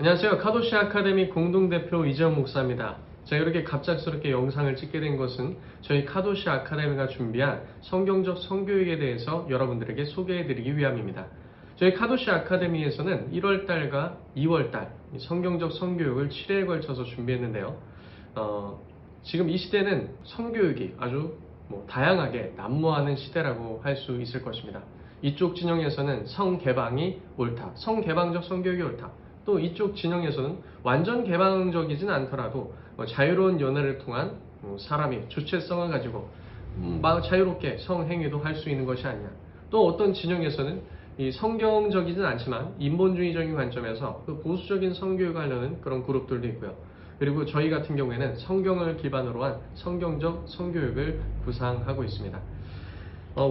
안녕하세요. 카도시 아카데미 공동대표 이재원 목사입니다. 제가 이렇게 갑작스럽게 영상을 찍게 된 것은 저희 카도시 아카데미가 준비한 성경적 성교육에 대해서 여러분들에게 소개해드리기 위함입니다. 저희 카도시 아카데미에서는 1월달과 2월달 성경적 성교육을 7회에 걸쳐서 준비했는데요. 지금 이 시대는 성교육이 아주 다양하게 난무하는 시대라고 할 수 있을 것입니다. 이쪽 진영에서는 성개방이 옳다, 성개방적 성교육이 옳다. 또 이쪽 진영에서는 완전 개방적이진 않더라도 자유로운 연애를 통한 사람이 주체성을 가지고 자유롭게 성행위도 할 수 있는 것이 아니냐. 또 어떤 진영에서는 이 성경적이진 않지만 인본주의적인 관점에서 그 보수적인 성교육을 하려는 그런 그룹들도 있고요. 그리고 저희 같은 경우에는 성경을 기반으로 한 성경적 성교육을 구상하고 있습니다.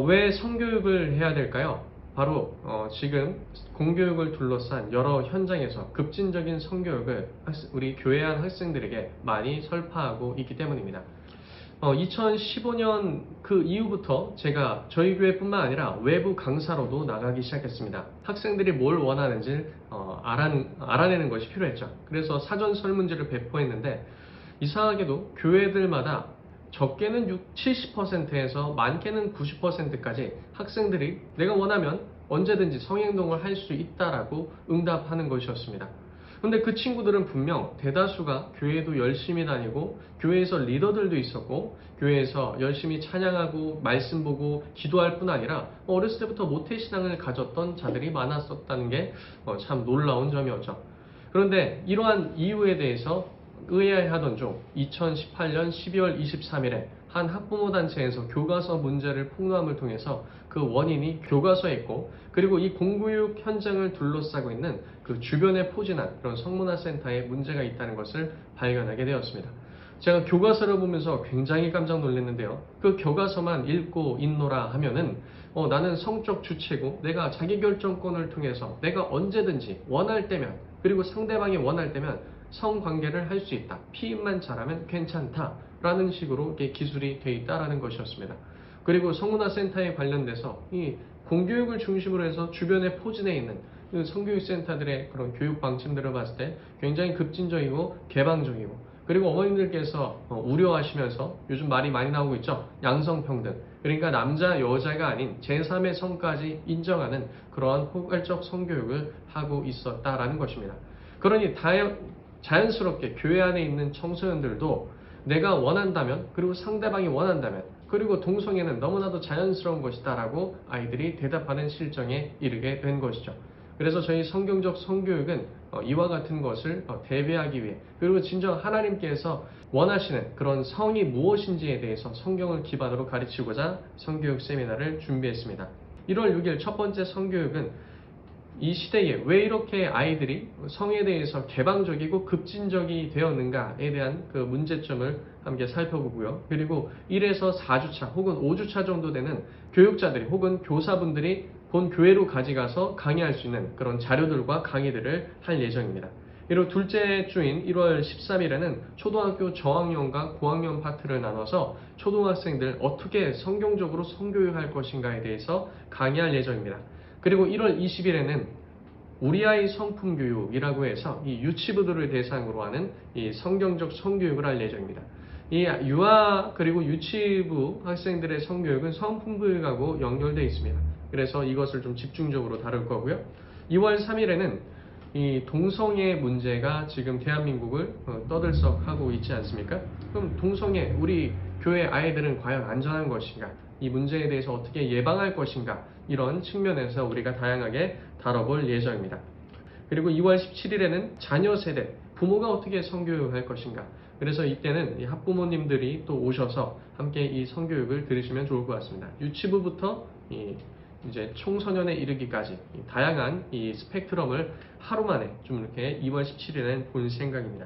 왜 성교육을 해야 될까요? 바로 지금 공교육을 둘러싼 여러 현장에서 급진적인 성교육을 우리 교회 안 학생들에게 많이 설파하고 있기 때문입니다. 2015년 그 이후부터 제가 저희 교회뿐만 아니라 외부 강사로도 나가기 시작했습니다. 학생들이 뭘 원하는지 알아내는 것이 필요했죠. 그래서 사전 설문지를 배포했는데 이상하게도 교회들마다 적게는 70%에서 많게는 90%까지 학생들이 내가 원하면 언제든지 성행동을 할 수 있다라고 응답하는 것이었습니다. 근데 그 친구들은 분명 대다수가 교회도 열심히 다니고 교회에서 리더들도 있었고 교회에서 열심히 찬양하고 말씀 보고 기도할 뿐 아니라 어렸을 때부터 모태신앙을 가졌던 자들이 많았었다는 게 참 놀라운 점이었죠. 그런데 이러한 이유에 대해서 의아해하던 중 2018년 12월 23일에 한 학부모 단체에서 교과서 문제를 폭로함을 통해서 그 원인이 교과서에 있고 그리고 이 공교육 현장을 둘러싸고 있는 그 주변에 포진한 그런 성문화센터에 문제가 있다는 것을 발견하게 되었습니다. 제가 교과서를 보면서 굉장히 깜짝 놀랐는데요. 그 교과서만 읽고 있노라 하면은 나는 성적 주체고 내가 자기결정권을 통해서 내가 언제든지 원할 때면 그리고 상대방이 원할 때면 성관계를 할 수 있다. 피임만 잘하면 괜찮다. 라는 식으로 기술이 되어 있다라는 것이었습니다. 그리고 성문화센터에 관련돼서 이 공교육을 중심으로 해서 주변에 포진해 있는 성교육센터들의 그런 교육 방침들을 봤을 때 굉장히 급진적이고 개방적이고 그리고 어머님들께서 우려하시면서 요즘 말이 많이 나오고 있죠. 양성평등. 그러니까 남자 여자가 아닌 제3의 성까지 인정하는 그러한 포괄적 성교육을 하고 있었다라는 것입니다. 그러니 자연스럽게 교회 안에 있는 청소년들도 내가 원한다면 그리고 상대방이 원한다면 그리고 동성애는 너무나도 자연스러운 것이다 라고 아이들이 대답하는 실정에 이르게 된 것이죠. 그래서 저희 성경적 성교육은 이와 같은 것을 대비하기 위해 그리고 진정 하나님께서 원하시는 그런 성이 무엇인지에 대해서 성경을 기반으로 가르치고자 성교육 세미나를 준비했습니다. 1월 6일 첫 번째 성교육은 이 시대에 왜 이렇게 아이들이 성에 대해서 개방적이고 급진적이 되었는가에 대한 그 문제점을 함께 살펴보고요. 그리고 1에서 4주차 혹은 5주차 정도 되는 교육자들이 혹은 교사분들이 본 교회로 가져가서 강의할 수 있는 그런 자료들과 강의들을 할 예정입니다. 그리고 둘째 주인 1월 13일에는 초등학교 저학년과 고학년 파트를 나눠서 초등학생들 어떻게 성경적으로 성교육할 것인가에 대해서 강의할 예정입니다. 그리고 1월 20일에는 우리 아이 성품 교육이라고 해서 이 유치부들을 대상으로 하는 이 성경적 성교육을 할 예정입니다. 이 유아 그리고 유치부 학생들의 성교육은 성품 교육하고 연결되어 있습니다. 그래서 이것을 좀 집중적으로 다룰 거고요. 2월 3일에는 이 동성애 문제가 지금 대한민국을 떠들썩하고 있지 않습니까? 그럼 동성애 우리 교회 아이들은 과연 안전한 것인가? 이 문제에 대해서 어떻게 예방할 것인가? 이런 측면에서 우리가 다양하게 다뤄볼 예정입니다. 그리고 2월 17일에는 자녀 세대, 부모가 어떻게 성교육할 것인가? 그래서 이때는 이 학부모님들이 또 오셔서 함께 이 성교육을 들으시면 좋을 것 같습니다. 유치부부터 이제 청소년에 이르기까지 다양한 이 스펙트럼을 하루 만에 좀 이렇게 2월 17일엔 볼 생각입니다.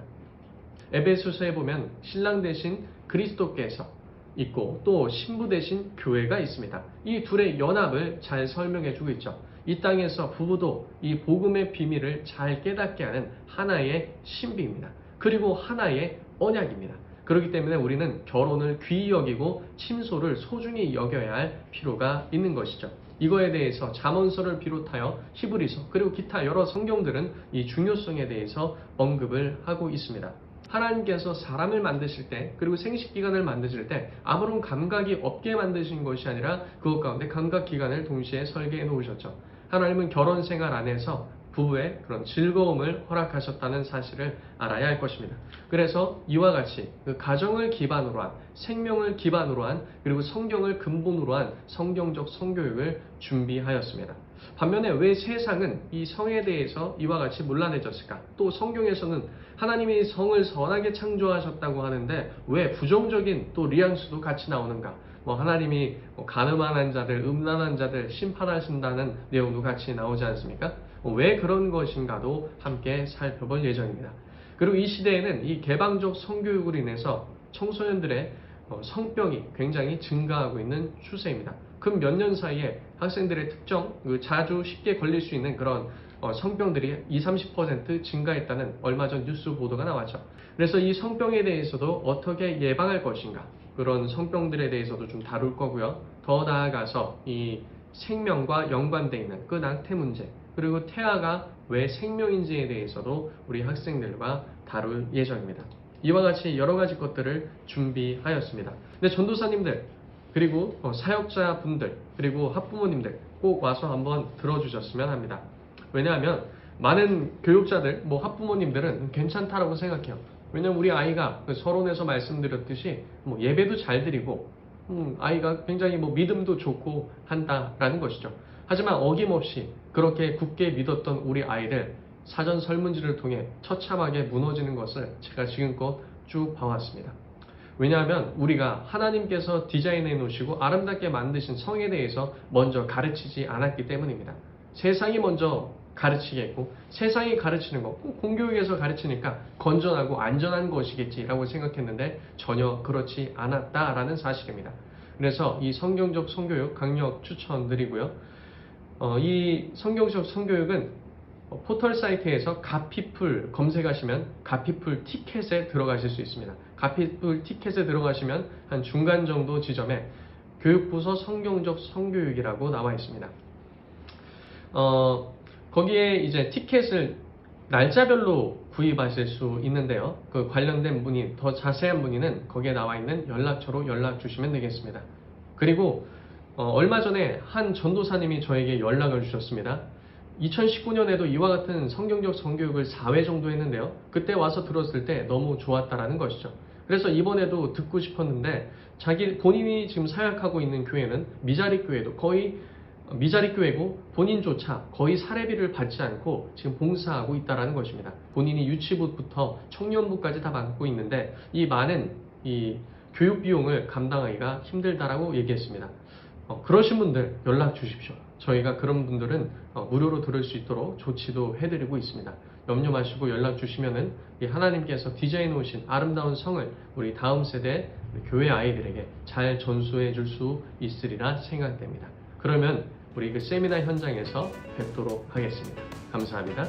에베소서에 보면 신랑 대신 그리스도께서 있고 또 신부 대신 교회가 있습니다. 이 둘의 연합을 잘 설명해주고 있죠. 이 땅에서 부부도 이 복음의 비밀을 잘 깨닫게 하는 하나의 신비입니다. 그리고 하나의 언약입니다. 그렇기 때문에 우리는 결혼을 귀히 여기고 침소를 소중히 여겨야 할 필요가 있는 것이죠. 이거에 대해서 잠언서를 비롯하여 히브리서 그리고 기타 여러 성경들은 이 중요성에 대해서 언급을 하고 있습니다. 하나님께서 사람을 만드실 때 그리고 생식기관을 만드실 때 아무런 감각이 없게 만드신 것이 아니라 그것 가운데 감각기관을 동시에 설계해 놓으셨죠. 하나님은 결혼 생활 안에서 부부의 그런 즐거움을 허락하셨다는 사실을 알아야 할 것입니다. 그래서 이와 같이 그 가정을 기반으로 한, 생명을 기반으로 한, 그리고 성경을 근본으로 한 성경적 성교육을 준비하였습니다. 반면에 왜 세상은 이 성에 대해서 이와 같이 문란해졌을까? 또 성경에서는 하나님이 성을 선하게 창조하셨다고 하는데 왜 부정적인 또 뉘앙스도 같이 나오는가? 하나님이 간음한 자들, 음란한 자들 심판하신다는 내용도 같이 나오지 않습니까? 왜 그런 것인가도 함께 살펴볼 예정입니다. 그리고 이 시대에는 이 개방적 성교육으로 인해서 청소년들의 성병이 굉장히 증가하고 있는 추세입니다. 그 몇 년 사이에 학생들의 특정 자주 쉽게 걸릴 수 있는 그런 성병들이 20-30% 증가했다는 얼마 전 뉴스 보도가 나왔죠. 그래서 이 성병에 대해서도 어떻게 예방할 것인가, 그런 성병들에 대해서도 좀 다룰 거고요. 더 나아가서 이 생명과 연관되어 있는 그 낙태 문제, 그리고 태아가 왜 생명인지에 대해서도 우리 학생들과 다룰 예정입니다. 이와 같이 여러 가지 것들을 준비하였습니다. 근데 전도사님들, 그리고 사역자분들, 그리고 학부모님들 꼭 와서 한번 들어주셨으면 합니다. 왜냐하면 많은 교육자들, 학부모님들은 괜찮다라고 생각해요. 왜냐하면 우리 아이가 서론에서 말씀드렸듯이 예배도 잘 드리고 아이가 굉장히 믿음도 좋고 한다라는 것이죠. 하지만 어김없이 그렇게 굳게 믿었던 우리 아이들 사전 설문지를 통해 처참하게 무너지는 것을 제가 지금껏 쭉 봐왔습니다. 왜냐하면 우리가 하나님께서 디자인해 놓으시고 아름답게 만드신 성에 대해서 먼저 가르치지 않았기 때문입니다. 세상이 먼저 가르치겠고 세상이 가르치는 거 공교육에서 가르치니까 건전하고 안전한 것이겠지라고 생각했는데 전혀 그렇지 않았다라는 사실입니다. 그래서 이 성경적 성교육 강력 추천드리고요. 이 성경적 성교육은 포털 사이트에서 가피풀 검색하시면 가피풀 티켓에 들어가실 수 있습니다. 가피풀 티켓에 들어가시면 한 중간 정도 지점에 교육부서 성경적 성교육이라고 나와 있습니다. 거기에 이제 티켓을 날짜별로 구입하실 수 있는데요. 그 관련된 문의, 더 자세한 문의는 거기에 나와 있는 연락처로 연락 주시면 되겠습니다. 그리고 얼마 전에 한 전도사님이 저에게 연락을 주셨습니다. 2019년에도 이와 같은 성경적 성교육을 4회 정도 했는데요. 그때 와서 들었을 때 너무 좋았다라는 것이죠. 그래서 이번에도 듣고 싶었는데 본인이 지금 사역하고 있는 교회는 미자립 교회도 거의 미자립 교회고 본인조차 거의 사례비를 받지 않고 지금 봉사하고 있다는 것입니다. 본인이 유치부부터 청년부까지 다 받고 있는데 이 많은 이 교육 비용을 감당하기가 힘들다라고 얘기했습니다. 그러신 분들 연락 주십시오. 저희가 그런 분들은 무료로 들을 수 있도록 조치도 해드리고 있습니다. 염려 마시고 연락 주시면은 하나님께서 디자인해 오신 아름다운 성을 우리 다음 세대 교회 아이들에게 잘 전수해 줄 수 있으리라 생각됩니다. 그러면 우리 그 세미나 현장에서 뵙도록 하겠습니다. 감사합니다.